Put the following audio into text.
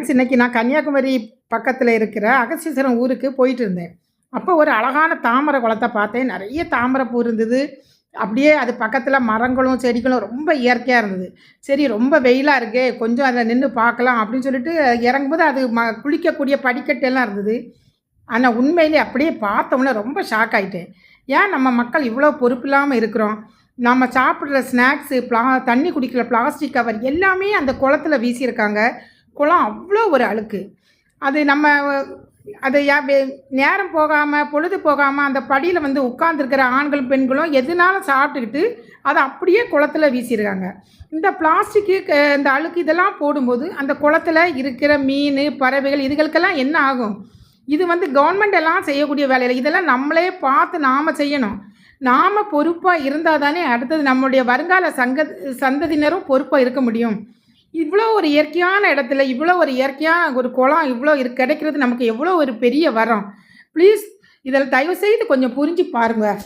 Friends, இன்றைக்கி நான் கன்னியாகுமரி பக்கத்தில் இருக்கிற அகஸ்தீஸ்வரம் ஊருக்கு போயிட்டு இருந்தேன். அப்போ ஒரு அழகான தாமரை குளத்த பார்த்தேன். நிறைய தாமரை பூ இருந்தது. அப்படியே அது பக்கத்தில் மரங்களும் செடிகளும் ரொம்ப இயற்கையாக இருந்தது. சரி, ரொம்ப வெயிலாக இருக்கே, கொஞ்சம் அதில் நின்று பார்க்கலாம் அப்படின்னு சொல்லிட்டு இறங்கும்போது அது குளிக்கக்கூடிய படிக்கட்டெல்லாம் இருந்தது. ஆனால் உண்மையிலே அப்படியே பார்த்தோன்னே ரொம்ப ஷாக் ஆகிட்டேன். ஏன் நம்ம மக்கள் இவ்வளோ பொறுப்பில்லாமல் இருக்கிறோம்? நம்ம சாப்பிட்ற ஸ்நாக்ஸு, தண்ணி குடிக்கிற பிளாஸ்டிக் கவர் எல்லாமே அந்த குளத்துல வீசியிருக்காங்க. குளம் அவ்வளோ ஒரு அழுக்கு. அது நம்ம அதை நேரம் போகாமல் பொழுது போகாமல் அந்த படியில் வந்து உட்கார்ந்துருக்கிற ஆண்களும் பெண்களும் எதுனாலும் சாப்பிட்டுக்கிட்டு அதை அப்படியே குளத்துல வீசியிருக்காங்க. இந்த பிளாஸ்டிக்கு இந்த அழுக்கு இதெல்லாம் போடும்போது அந்த குளத்துல இருக்கிற மீன், பறவைகள் இதுகளுக்கெல்லாம் என்ன ஆகும்? இது வந்து கவர்மெண்ட் எல்லாம் செய்யக்கூடிய வேலையில் இதெல்லாம் நம்மளே பார்த்து நாம் செய்யணும். நாம் பொறுப்பாக இருந்தால் தானே அடுத்தது நம்முடைய வருங்கால சந்ததியினரும் பொறுப்பாக இருக்க முடியும். இவ்வளோ ஒரு இயற்கையான இடத்துல இவ்வளோ ஒரு இயற்கையான ஒரு குளம் இவ்வளோ கிடைக்கிறது நமக்கு எவ்வளோ ஒரு பெரிய வரம். ப்ளீஸ் இதில் தயவுசெய்து கொஞ்சம் புரிஞ்சு பாருங்கள்.